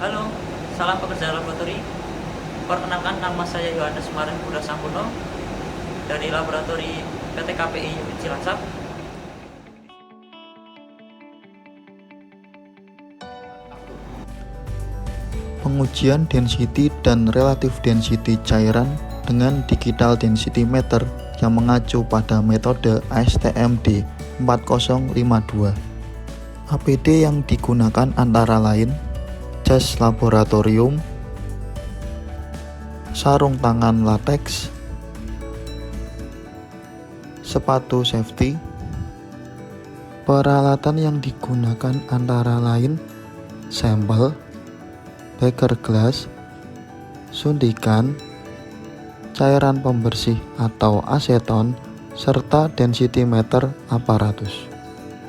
Halo, salam pekerja laboratori. Perkenalkan, nama saya Yohanes Maren Budha Sampono dari laboratori PT KPI Unit Cilacap. Pengujian density dan relative density cairan dengan digital density meter yang mengacu pada metode ASTM D4052. APD yang digunakan antara lain jas laboratorium, sarung tangan latex, sepatu safety. Peralatan yang digunakan antara lain sampel, beker glass, suntikan, cairan pembersih atau aseton, serta density meter aparatus.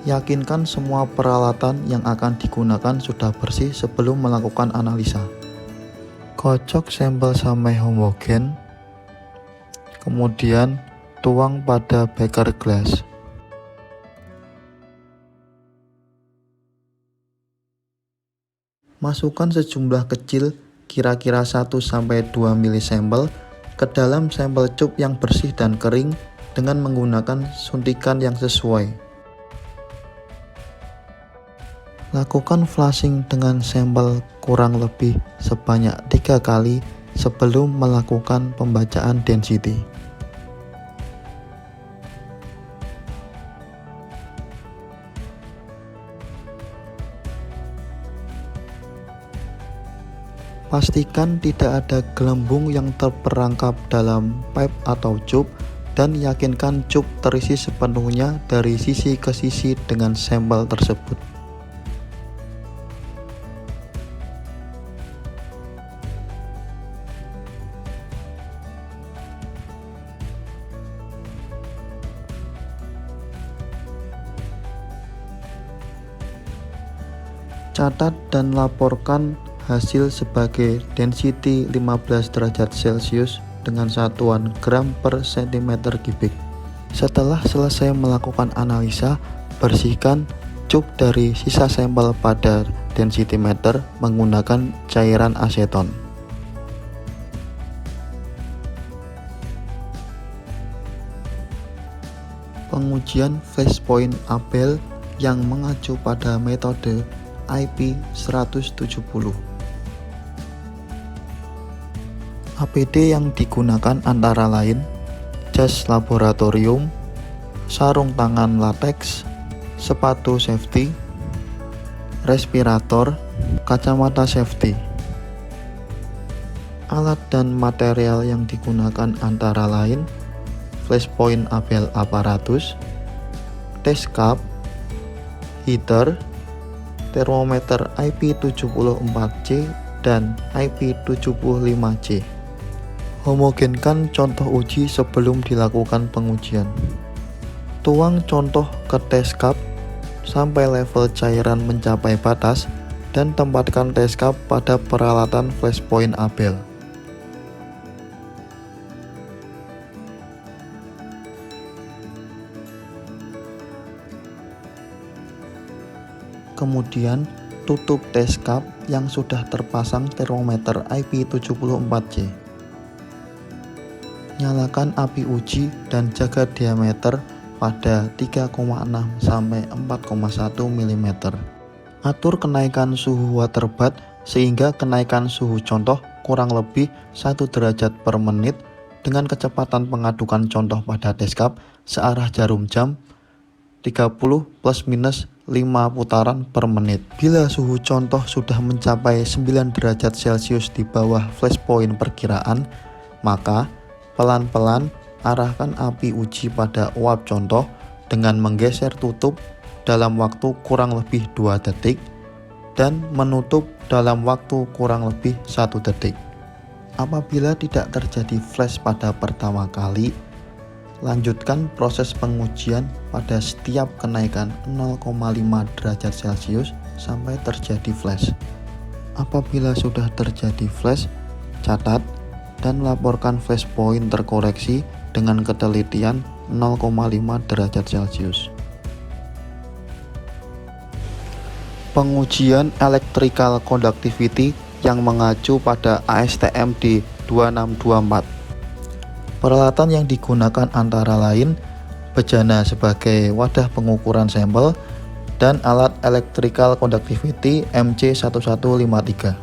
Yakinkan semua peralatan yang akan digunakan sudah bersih sebelum melakukan analisa. Kocok sampel sampai homogen, kemudian tuang pada beker glass. Masukkan sejumlah kecil, kira-kira 1-2 mili sampel ke dalam sampel cup yang bersih dan kering dengan menggunakan suntikan yang sesuai. Lakukan flushing dengan sampel kurang lebih sebanyak 3 kali sebelum melakukan pembacaan density. Pastikan tidak ada gelembung yang terperangkap dalam pipe atau cup dan yakinkan cup terisi sepenuhnya dari sisi ke sisi dengan sampel tersebut. Catat dan laporkan hasil sebagai density 15 derajat Celcius dengan satuan gram per cm kubik. Setelah selesai melakukan analisa, bersihkan cup dari sisa sampel pada density meter menggunakan cairan aseton. Pengujian flashpoint Abel yang mengacu pada metode IP170. APD yang digunakan antara lain jas laboratorium, sarung tangan latex, sepatu safety, respirator, kacamata safety. Alat dan material yang digunakan antara lain flashpoint Abel aparatus, test cup, heater, termometer IP74C dan IP75C. Homogenkan contoh uji sebelum dilakukan pengujian. Tuang contoh ke test cup sampai level cairan mencapai batas dan tempatkan test cup pada peralatan flashpoint Abel. Kemudian tutup test cup yang sudah terpasang termometer IP74C. Nyalakan api uji dan jaga diameter pada 3,6 sampai 4,1 mm. Atur kenaikan suhu water bath sehingga kenaikan suhu contoh kurang lebih 1 derajat per menit dengan kecepatan pengadukan contoh pada test cup searah jarum jam 30 plus minus 5 putaran per menit. Bila suhu contoh sudah mencapai 9 derajat Celcius di bawah flashpoint perkiraan, maka pelan-pelan arahkan api uji pada uap contoh dengan menggeser tutup dalam waktu kurang lebih 2 detik dan menutup dalam waktu kurang lebih 1 detik. Apabila tidak terjadi flash pada pertama kali, lanjutkan proses pengujian pada setiap kenaikan 0,5 derajat Celcius sampai terjadi flash. Apabila sudah terjadi flash, catat dan laporkan flashpoint terkoreksi dengan ketelitian 0,5 derajat Celcius. Pengujian electrical conductivity yang mengacu pada ASTM D2624. Peralatan yang digunakan antara lain bejana sebagai wadah pengukuran sampel dan alat electrical conductivity MC1153.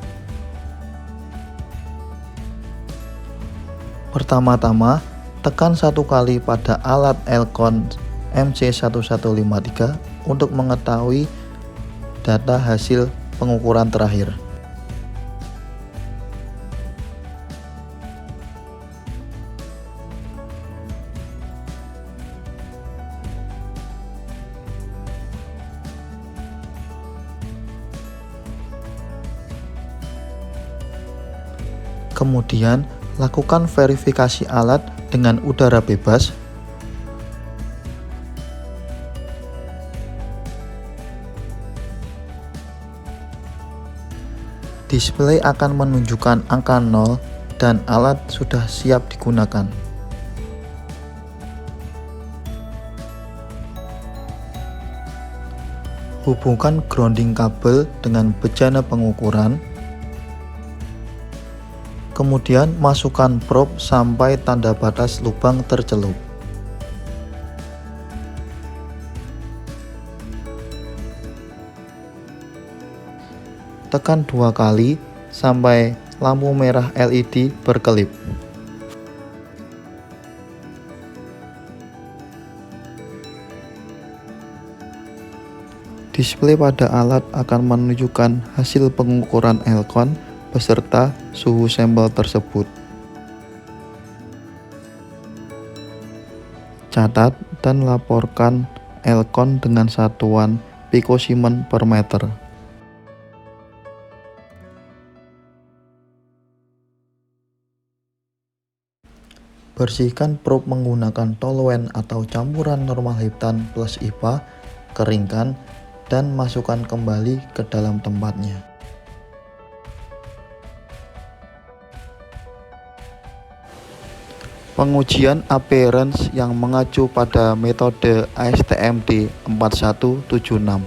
Pertama-tama, tekan 1 kali pada alat Elcon MC1153 untuk mengetahui data hasil pengukuran terakhir. Kemudian, lakukan verifikasi alat dengan udara bebas. Display akan menunjukkan angka 0 dan alat sudah siap digunakan. Hubungkan grounding kabel dengan bejana pengukuran. Kemudian masukkan probe sampai tanda batas lubang tercelup. Tekan 2 kali sampai lampu merah LED berkelip. Display pada alat akan menunjukkan hasil pengukuran Elcon beserta suhu sampel tersebut. Catat dan laporkan Elcon dengan satuan pikosiemen per meter. Bersihkan probe menggunakan toluene atau campuran normalheptan plus IPA, keringkan, dan masukkan kembali ke dalam tempatnya. Pengujian appearance yang mengacu pada metode ASTM D4176.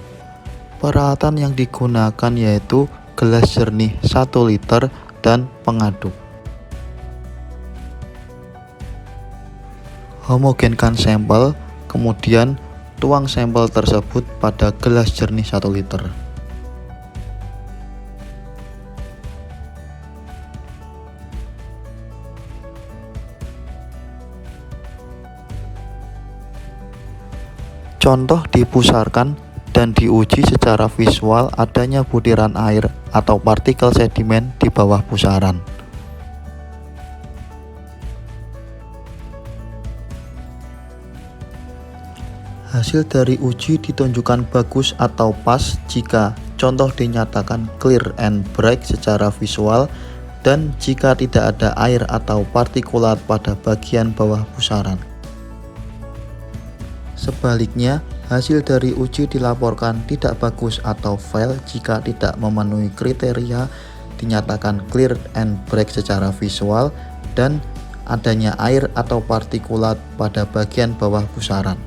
Peralatan yang digunakan yaitu gelas jernih 1 liter dan pengaduk. Homogenkan sampel, kemudian tuang sampel tersebut pada gelas jernih 1 liter. Contoh dipusarkan dan diuji secara visual adanya butiran air atau partikel sedimen di bawah pusaran. Hasil dari uji ditunjukkan bagus atau pas jika contoh dinyatakan clear and bright secara visual dan jika tidak ada air atau partikulat pada bagian bawah pusaran. Sebaliknya, hasil dari uji dilaporkan tidak bagus atau fail jika tidak memenuhi kriteria dinyatakan clear and bright secara visual dan adanya air atau partikulat pada bagian bawah pusaran.